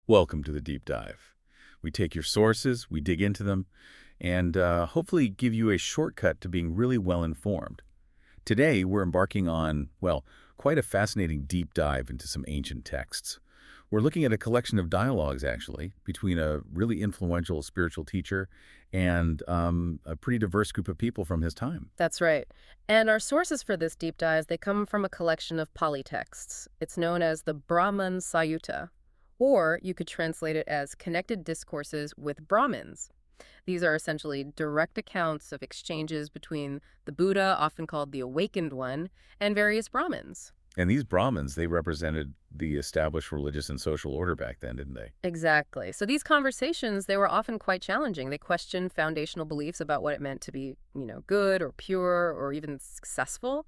Welcome to the deep dive. We take your sources, we dig into them, and hopefully give you a shortcut to being really well informed. Today, we're embarking on, well, quite a fascinating deep dive into some ancient texts. We're looking at a collection of dialogues, actually, between a really influential spiritual teacher and a pretty diverse group of people from his time. That's right. And our sources for this deep dive, they come from a collection of Pali texts. It's known as the Brāhmaṇasaṃyuttaṃ, or you could translate it as connected discourses with Brahmins. These are essentially direct accounts of exchanges between the Buddha, often called the Awakened One, and various Brahmins. And these Brahmins, they represented the established religious and social order back then, didn't they? Exactly. So these conversations, they were often quite challenging. They questioned foundational beliefs about what it meant to be, good or pure or even successful.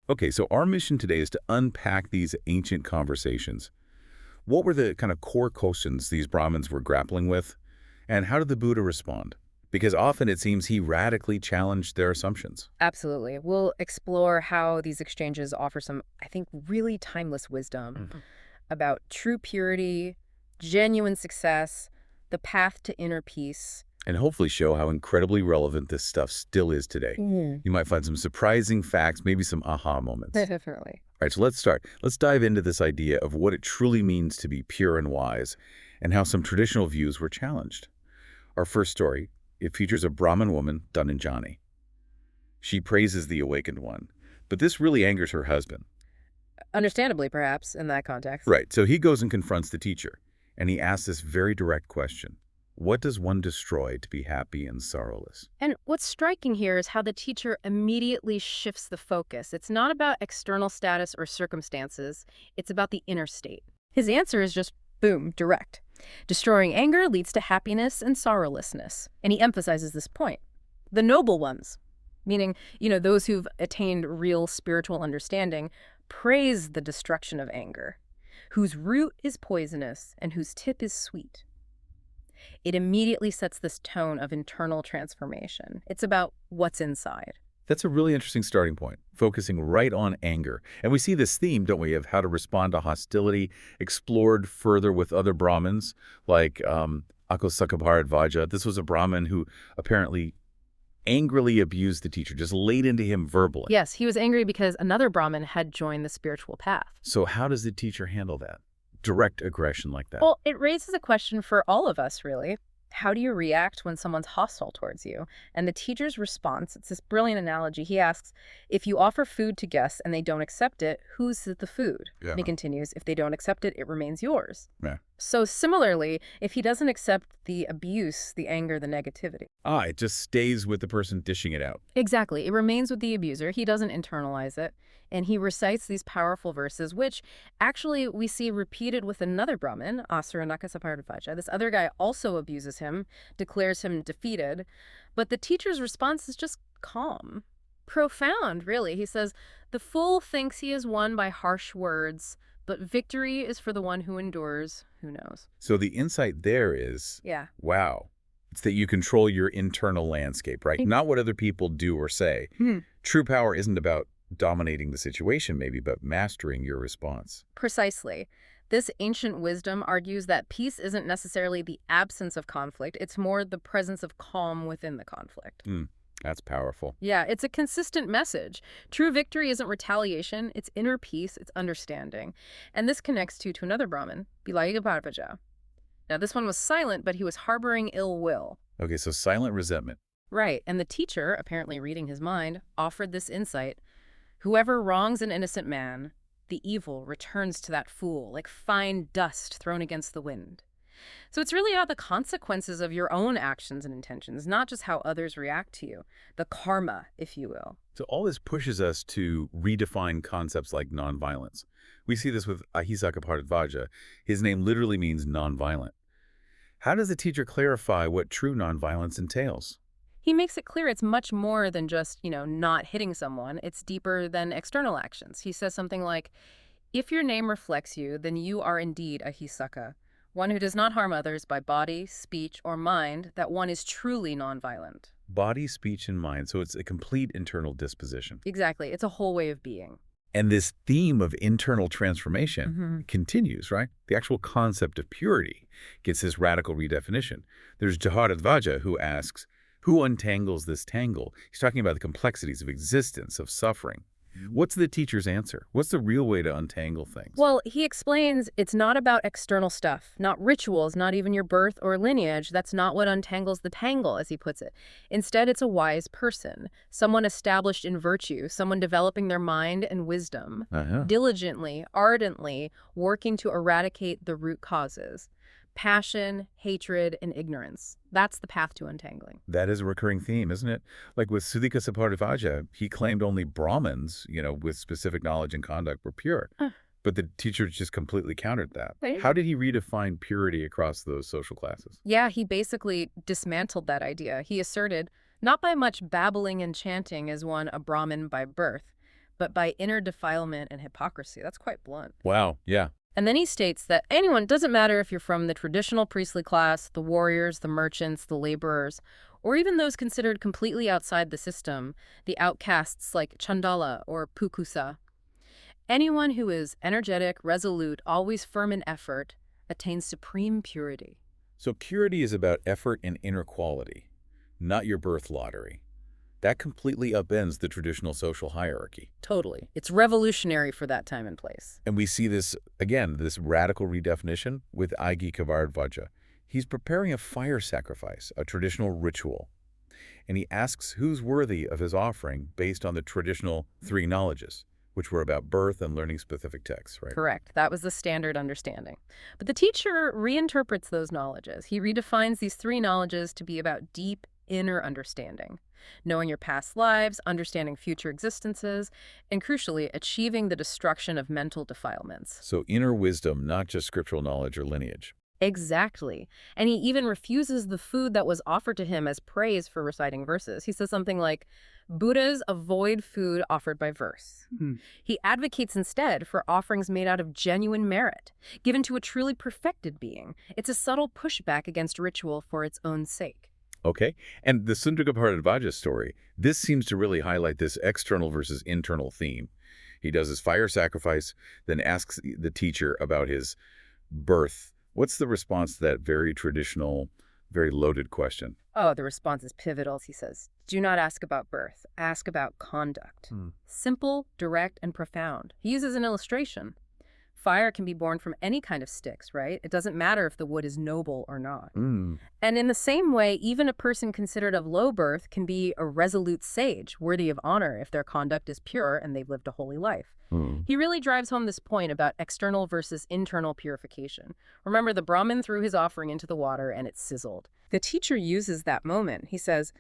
Okay, so our mission today is to unpack these ancient conversations. What were the kind of core questions these Brahmins were grappling with, and how did the Buddha respond? Because often it seems he radically challenged their assumptions. Absolutely. We'll explore how these exchanges offer some, I think, really timeless wisdom about true purity, genuine success, the path to inner peace. And hopefully show how incredibly relevant this stuff still is today. You might find some surprising facts, maybe some aha moments. Definitely. All right, so let's start. Let's dive into this idea of what it truly means to be pure and wise, and how some traditional views were challenged. Our first story, it features a Brahmin woman, Dhananjani. She praises the Awakened One, but this really angers her husband. Understandably, perhaps, in that context. Right, so he goes and confronts the teacher, and he asks this very direct question. What does one destroy to be happy and sorrowless? And what's striking here is how the teacher immediately shifts the focus. It's not about external status or circumstances. It's about the inner state. His answer is just, boom, direct. Destroying anger leads to happiness and sorrowlessness. And he emphasizes this point. The noble ones, meaning, those who've attained real spiritual understanding, praise the destruction of anger, whose root is poisonous and whose tip is sweet. It immediately sets this tone of internal transformation. It's about what's inside. That's a really interesting starting point, focusing right on anger. And we see this theme, don't we, of how to respond to hostility explored further with other Brahmins, like Bhāradvāja. This was a Brahmin who apparently angrily abused the teacher, just laid into him verbally. Yes, he was angry because another Brahmin had joined the spiritual path. So how does the teacher handle that? Direct aggression like that? Well, it raises a question for all of us, really. How do you react when someone's hostile towards you? And the teacher's response, it's this brilliant analogy. He asks, if you offer food to guests and they don't accept it, whose is the food? Yeah. And he continues, if they don't accept it, it remains yours. Yeah. So similarly, if he doesn't accept the abuse, the anger, the negativity. It just stays with the person dishing it out. Exactly. It remains with the abuser. He doesn't internalize it. And he recites these powerful verses, which actually we see repeated with another Brahmin, Brāhmaṇasaṃyuttaṃ. This other guy also abuses him, declares him defeated. But the teacher's response is just calm. Profound, really. He says, the fool thinks he is won by harsh words, but victory is for the one who endures. Who knows? So the insight there is, Yeah. Wow. It's that you control your internal landscape, right? Not what other people do or say. True power isn't about dominating the situation, maybe, but mastering your response. Precisely. This ancient wisdom argues that peace isn't necessarily the absence of conflict. It's more the presence of calm within the conflict. That's powerful. Yeah, it's a consistent message. True victory isn't retaliation. It's inner peace. It's understanding. And this connects to another Brahmin, Bhāradvāja. Now, this one was silent, but he was harboring ill will. Okay, so silent resentment. Right. And the teacher, apparently reading his mind, offered this insight. Whoever wrongs an innocent man, the evil returns to that fool, like fine dust thrown against the wind. So it's really about the consequences of your own actions and intentions, not just how others react to you. The karma, if you will. So all this pushes us to redefine concepts like nonviolence. We see this with Bhāradvāja. His name literally means nonviolent. How does the teacher clarify what true nonviolence entails? He makes it clear it's much more than just, not hitting someone. It's deeper than external actions. He says something like, if your name reflects you, then you are indeed a Hisaka, one who does not harm others by body, speech, or mind, that one is truly nonviolent. Body, speech, and mind. So it's a complete internal disposition. Exactly. It's a whole way of being. And this theme of internal transformation continues, right? The actual concept of purity gets this radical redefinition. There's Bhāradvāja who asks, who untangles this tangle? He's talking about the complexities of existence, of suffering. What's the teacher's answer? What's the real way to untangle things? Well, he explains it's not about external stuff, not rituals, not even your birth or lineage. That's not what untangles the tangle, as he puts it. Instead, it's a wise person, someone established in virtue, someone developing their mind and wisdom, diligently, ardently working to eradicate the root causes. Passion, hatred, and ignorance. That's the path to untangling. That is a recurring theme, isn't it? Like with Suttanta Piṭaka, he claimed only Brahmins, with specific knowledge and conduct were pure. But the teacher just completely countered that. Right. How did he redefine purity across those social classes? Yeah, he basically dismantled that idea. He asserted, not by much babbling and chanting is one a Brahmin by birth, but by inner defilement and hypocrisy. That's quite blunt. Wow, yeah. And then he states that anyone, doesn't matter if you're from the traditional priestly class, the warriors, the merchants, the laborers, or even those considered completely outside the system, the outcasts like Chandala or Pukusa. Anyone who is energetic, resolute, always firm in effort, attains supreme purity. So purity is about effort and inner quality, not your birth lottery. That completely upends the traditional social hierarchy. Totally. It's revolutionary for that time and place. And we see this, again, this radical redefinition with Bhāradvāja. He's preparing a fire sacrifice, a traditional ritual. And he asks who's worthy of his offering based on the traditional three knowledges, which were about birth and learning specific texts, right? Correct. That was the standard understanding. But the teacher reinterprets those knowledges. He redefines these three knowledges to be about deep inner understanding. Knowing your past lives, understanding future existences, and crucially, achieving the destruction of mental defilements. So inner wisdom, not just scriptural knowledge or lineage. Exactly. And he even refuses the food that was offered to him as praise for reciting verses. He says something like, Buddhas avoid food offered by verse. He advocates instead for offerings made out of genuine merit, given to a truly perfected being. It's a subtle pushback against ritual for its own sake. Okay, and the Suttanta Piṭaka story, this seems to really highlight this external versus internal theme. He does his fire sacrifice, then asks the teacher about his birth. What's the response to that very traditional, very loaded question? Oh, the response is pivotal. He says, do not ask about birth, ask about conduct. Simple, direct, and profound. He uses an illustration. Fire can be born from any kind of sticks, right? It doesn't matter if the wood is noble or not. And in the same way, even a person considered of low birth can be a resolute sage, worthy of honor if their conduct is pure and they've lived a holy life. He really drives home this point about external versus internal purification. Remember, the Brahmin threw his offering into the water and it sizzled. The teacher uses that moment. He says,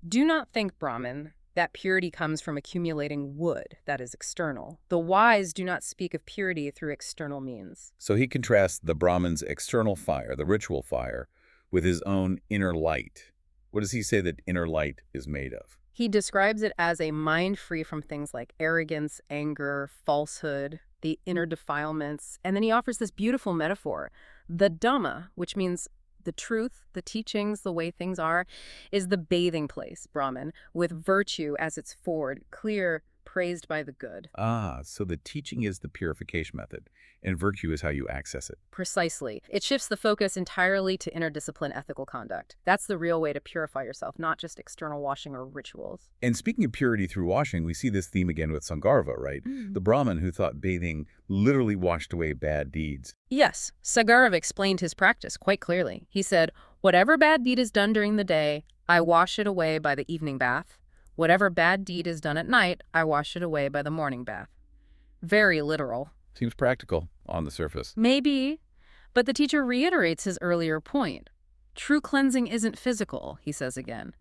do not think, Brahmin, that purity comes from accumulating wood, that is external. The wise do not speak of purity through external means. So he contrasts the Brahmin's external fire, the ritual fire, with his own inner light. What does he say that inner light is made of? He describes it as a mind free from things like arrogance, anger, falsehood, the inner defilements. And then he offers this beautiful metaphor. The Dhamma, which means the truth, the teachings, the way things are, is the bathing place, Brahmin, with virtue as its ford, clear, praised by the good. So the teaching is the purification method, and virtue is how you access it. Precisely. It shifts the focus entirely to inner discipline, ethical conduct. That's the real way to purify yourself, not just external washing or rituals. And speaking of purity through washing, we see this theme again with Sangharva, right? The Brahmin who thought bathing literally washed away bad deeds. Yes, Sangharva explained his practice quite clearly. He said, whatever bad deed is done during the day, I wash it away by the evening bath. Whatever bad deed is done at night, I wash it away by the morning bath. Very literal. Seems practical on the surface. Maybe, but the teacher reiterates his earlier point. True cleansing isn't physical, he says again.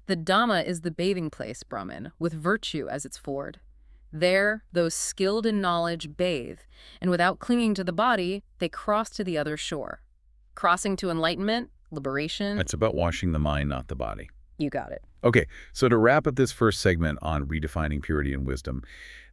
The Dhamma is the bathing place, Brahmin, with virtue as its ford. There, those skilled in knowledge bathe, and without clinging to the body, they cross to the other shore. Crossing to enlightenment, liberation. It's about washing the mind, not the body. You got it. Okay, so to wrap up this first segment on redefining purity and wisdom,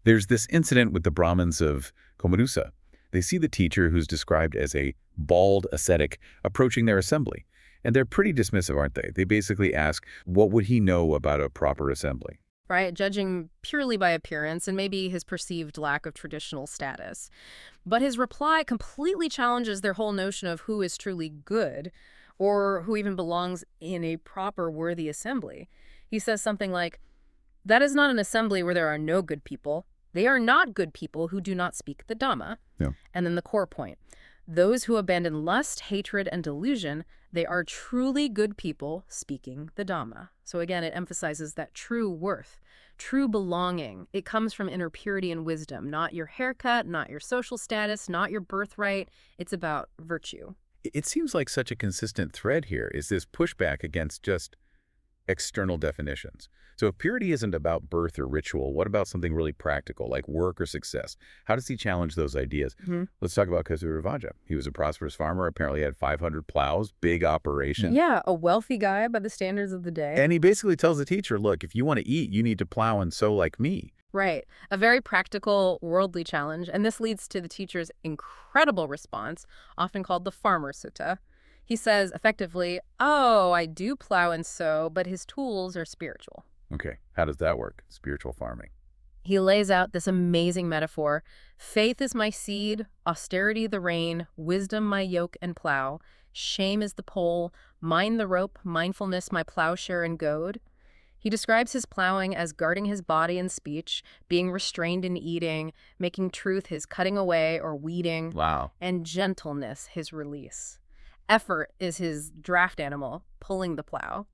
there's this incident with the Brahmins of Komarusa. They see the teacher, who's described as a bald ascetic, approaching their assembly. And they're pretty dismissive, aren't they? They basically ask, what would he know about a proper assembly? right? Judging purely by appearance and maybe his perceived lack of traditional status. But his reply completely challenges their whole notion of who is truly good or who even belongs in a proper worthy assembly. He says something like, "That is not an assembly where there are no good people. They are not good people who do not speak the Dhamma." Yeah. And then the core point, "Those who abandon lust, hatred, and delusion, they are truly good people speaking the Dhamma." So again, it emphasizes that true worth, true belonging. It comes from inner purity and wisdom, not your haircut, not your social status, not your birthright. It's about virtue. It seems like such a consistent thread here is this pushback against just external definitions. So if purity isn't about birth or ritual, what about something really practical, like work or success? How does he challenge those ideas? Let's talk about Bhāradvāja. He was a prosperous farmer, apparently had 500 plows, big operation. Yeah, a wealthy guy by the standards of the day. And he basically tells the teacher, look, if you want to eat, you need to plow and sow like me. Right. A very practical, worldly challenge. And this leads to the teacher's incredible response, often called the Farmer Sutta. He says, effectively, oh, I do plow and sow, but his tools are spiritual. Okay, how does that work? Spiritual farming. He lays out this amazing metaphor. Faith is my seed, austerity the rain, wisdom my yoke and plow, shame is the pole, mine the rope, mindfulness my plowshare and goad. He describes his plowing as guarding his body and speech, being restrained in eating, making truth his cutting away or weeding, Wow. and gentleness his release. Effort is his draft animal, pulling the plow.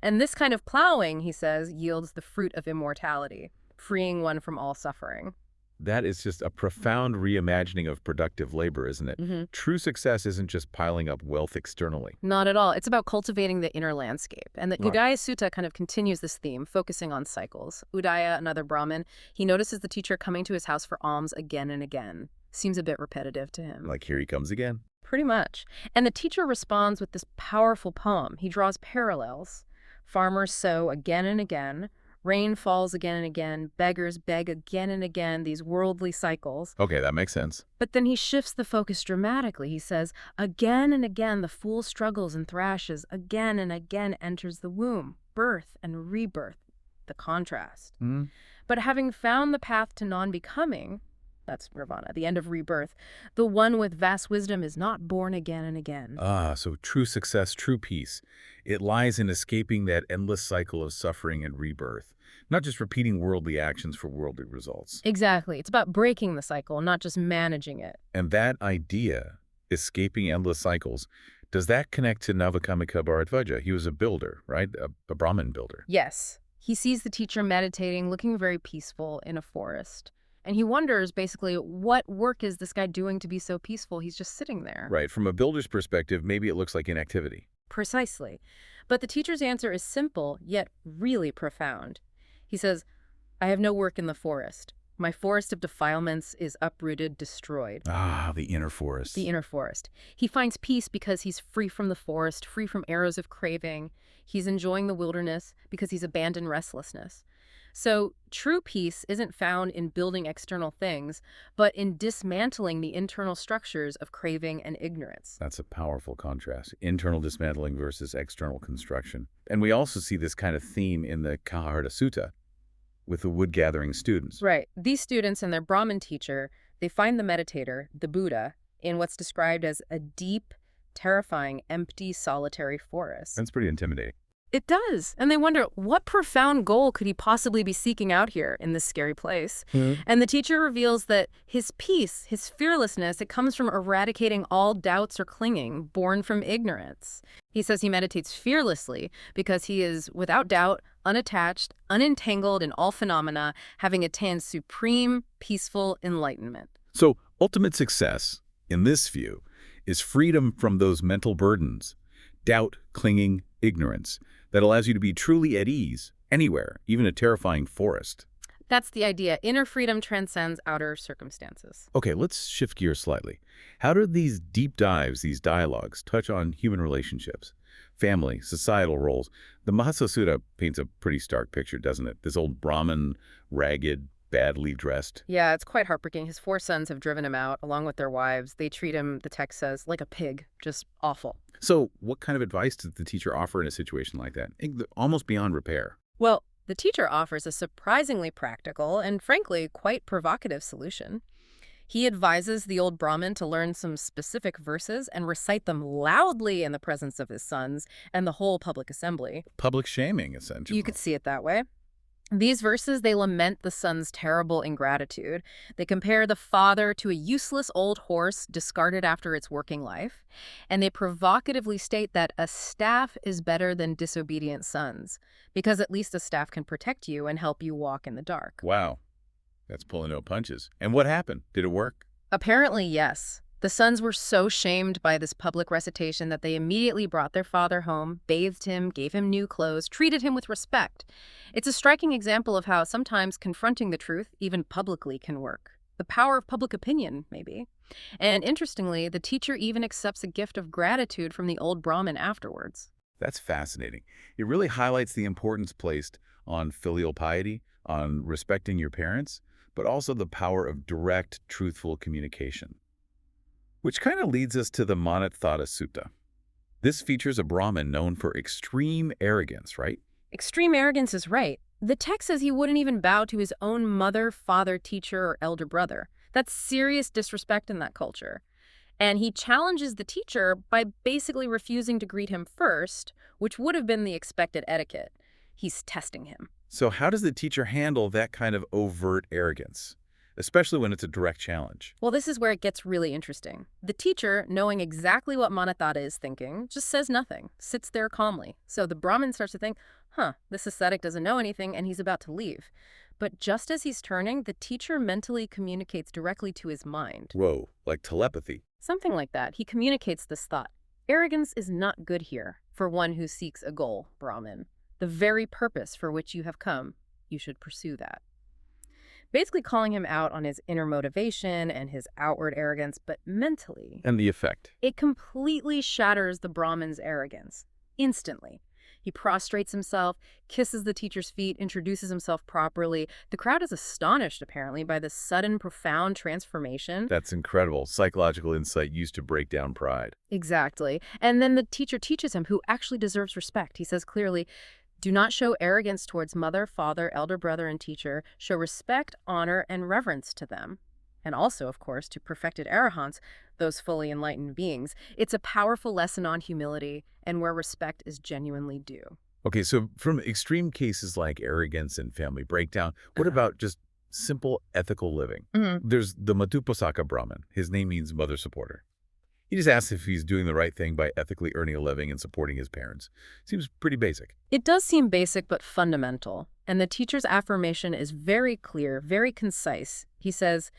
And this kind of plowing, he says, yields the fruit of immortality, freeing one from all suffering. That is just a profound reimagining of productive labor, isn't it? True success isn't just piling up wealth externally. Not at all. It's about cultivating the inner landscape. And the Right. Udaya Sutta kind of continues this theme, focusing on cycles. Udaya, another Brahmin, he notices the teacher coming to his house for alms again and again. Seems a bit repetitive to him. Like, here he comes again. Pretty much. And the teacher responds with this powerful poem. He draws parallels. Farmers sow again and again. Rain falls again and again. Beggars beg again and again. These worldly cycles. Okay, that makes sense. But then he shifts the focus dramatically. He says, again and again the fool struggles and thrashes. Again and again enters the womb. Birth and rebirth. The contrast. But having found the path to non-becoming, that's nirvana, the end of rebirth, the one with vast wisdom is not born again and again. Ah, so true success, true peace. It lies in escaping that endless cycle of suffering and rebirth, not just repeating worldly actions for worldly results. Exactly. It's about breaking the cycle, not just managing it. And that idea, escaping endless cycles, does that connect to Navakamika Bhāradvāja? He was a builder, right? A Brahmin builder. Yes. He sees the teacher meditating, looking very peaceful in a forest. And he wonders, basically, what work is this guy doing to be so peaceful? He's just sitting there. Right. From a builder's perspective, maybe it looks like inactivity. Precisely. But the teacher's answer is simple, yet really profound. He says, I have no work in the forest. My forest of defilements is uprooted, destroyed. Ah, the inner forest. The inner forest. He finds peace because he's free from the forest, free from arrows of craving. He's enjoying the wilderness because he's abandoned restlessness. So true peace isn't found in building external things, but in dismantling the internal structures of craving and ignorance. That's a powerful contrast. Internal dismantling versus external construction. And we also see this kind of theme in the Kaharta Sutta with the wood-gathering students. Right. These students and their Brahmin teacher, they find the meditator, the Buddha, in what's described as a deep, terrifying, empty, solitary forest. That's pretty intimidating. It does. And they wonder, what profound goal could he possibly be seeking out here in this scary place? And the teacher reveals that his peace, his fearlessness, it comes from eradicating all doubts or clinging born from ignorance. He says he meditates fearlessly because he is, without doubt, unattached, unentangled in all phenomena, having attained supreme, peaceful enlightenment. So ultimate success, in this view, is freedom from those mental burdens, doubt, clinging, ignorance, that allows you to be truly at ease anywhere, even a terrifying forest. That's the idea. Inner freedom transcends outer circumstances. Okay, let's shift gears slightly. How do these deep dives, these dialogues, touch on human relationships, family, societal roles? The Mahasa Sutta paints a pretty stark picture, doesn't it? This old Brahmin, ragged, badly dressed. Yeah, it's quite heartbreaking. His 4 sons have driven him out, along with their wives. They treat him, the text says, like a pig. Just awful. So what kind of advice does the teacher offer in a situation like that? Almost beyond repair. Well, The teacher offers a surprisingly practical and, frankly, quite provocative solution. He advises the old Brahmin to learn some specific verses and recite them loudly in the presence of his sons and the whole public assembly. Public shaming, essentially. You could see it that way. These verses, they lament the son's terrible ingratitude. They compare the father to a useless old horse discarded after its working life. And they provocatively state that a staff is better than disobedient sons, because at least a staff can protect you and help you walk in the dark. Wow. That's pulling no punches. And what happened? Did it work? Apparently, yes. The sons were so shamed by this public recitation that they immediately brought their father home, bathed him, gave him new clothes, treated him with respect. It's a striking example of how sometimes confronting the truth, even publicly, can work. The power of public opinion, maybe. And interestingly, the teacher even accepts a gift of gratitude from the old Brahmin afterwards. That's fascinating. It really highlights the importance placed on filial piety, on respecting your parents, but also the power of direct, truthful communication. Which kind of leads us to the Manatthatta Sutta. This features a Brahmin known for extreme arrogance, right? Extreme arrogance is right. The text says he wouldn't even bow to his own mother, father, teacher, or elder brother. That's serious disrespect in that culture. And he challenges the teacher by basically refusing to greet him first, which would have been the expected etiquette. He's testing him. So how does the teacher handle that kind of overt arrogance, especially when it's a direct challenge? Well, this is where it gets really interesting. The teacher, knowing exactly what Manatthatta is thinking, just says nothing, sits there calmly. So the Brahmin starts to think, this ascetic doesn't know anything, and he's about to leave. But just as he's turning, the teacher mentally communicates directly to his mind. Whoa, like telepathy. Something like that. He communicates this thought. Arrogance is not good here for one who seeks a goal, Brahmin. The very purpose for which you have come, you should pursue that. Basically calling him out on his inner motivation and his outward arrogance, but mentally. And the effect? It completely shatters the Brahmin's arrogance. Instantly. He prostrates himself, kisses the teacher's feet, introduces himself properly. The crowd is astonished, apparently, by this sudden, profound transformation. That's incredible. Psychological insight used to break down pride. Exactly. And then the teacher teaches him who actually deserves respect. He says clearly, do not show arrogance towards mother, father, elder brother, and teacher. Show respect, honor, and reverence to them. And also, of course, to perfected Arahants, those fully enlightened beings. It's a powerful lesson on humility and where respect is genuinely due. Okay, so from extreme cases like arrogance and family breakdown, what about just simple ethical living? There's the Upāsaka Brahmin. His name means mother supporter. He just asks if he's doing the right thing by ethically earning a living and supporting his parents. Seems pretty basic. It does seem basic but fundamental, and the teacher's affirmation is very clear, very concise. He says,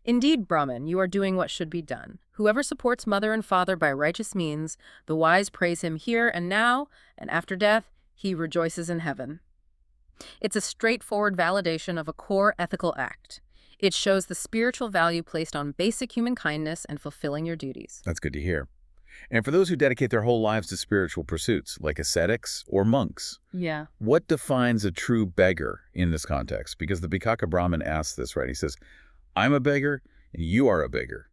"Indeed, Brahmin, you are doing what should be done. Whoever supports mother and father by righteous means, the wise praise him here and now, and after death, he rejoices in heaven." It's a straightforward validation of a core ethical act. It shows the spiritual value placed on basic human kindness and fulfilling your duties. That's good to hear. And for those who dedicate their whole lives to spiritual pursuits, like ascetics or monks, what defines a true beggar in this context? Because the Piṭaka Brahmin asks this, right? He says, I'm a beggar and you are a beggar.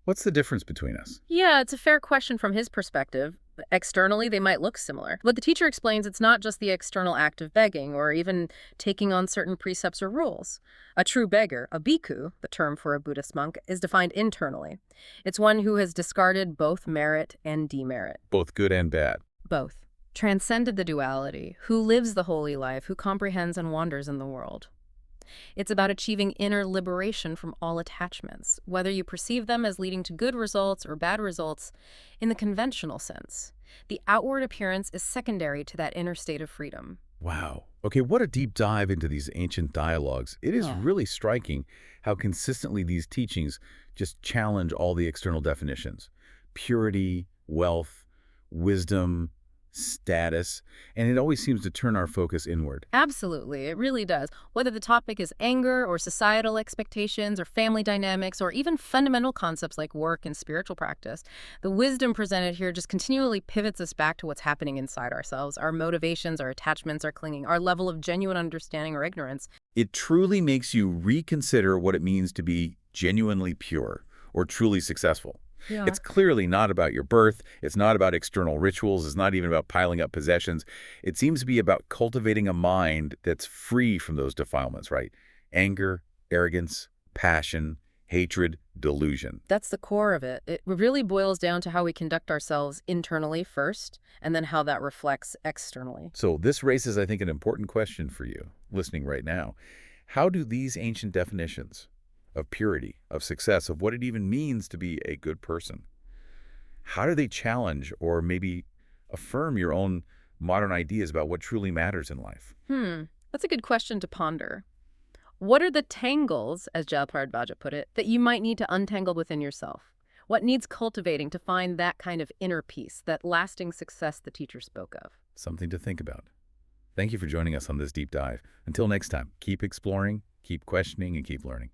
What's the difference between us? Yeah, it's a fair question from his perspective. Externally, they might look similar. But the teacher explains it's not just the external act of begging or even taking on certain precepts or rules. A true beggar, a bhikkhu, the term for a Buddhist monk, is defined internally. It's one who has discarded both merit and demerit. Both good and bad. Both. Transcended the duality, who lives the holy life, who comprehends and wanders in the world. It's about achieving inner liberation from all attachments, whether you perceive them as leading to good results or bad results in the conventional sense. The outward appearance is secondary to that inner state of freedom. Wow. Okay, what a deep dive into these ancient dialogues. It is really striking how consistently these teachings just challenge all the external definitions. Purity, wealth, wisdom, status, and it always seems to turn our focus inward. Absolutely, it really does. Whether the topic is anger or societal expectations or family dynamics or even fundamental concepts like work and spiritual practice, the wisdom presented here just continually pivots us back to what's happening inside ourselves, our motivations, our attachments, our clinging, our level of genuine understanding or ignorance. It truly makes you reconsider what it means to be genuinely pure or truly successful. Yeah. It's clearly not about your birth. It's not about external rituals. It's not even about piling up possessions. It seems to be about cultivating a mind that's free from those defilements, right? Anger, arrogance, passion, hatred, delusion. That's the core of it. It really boils down to how we conduct ourselves internally first, and then how that reflects externally. So this raises, I think, an important question for you, listening right now. How do these ancient definitions of purity, of success, of what it even means to be a good person, how do they challenge or maybe affirm your own modern ideas about what truly matters in life? That's a good question to ponder. What are the tangles, as Bhāradvāja put it, that you might need to untangle within yourself? What needs cultivating to find that kind of inner peace, that lasting success the teacher spoke of? Something to think about. Thank you for joining us on this deep dive. Until next time, keep exploring, keep questioning, and keep learning.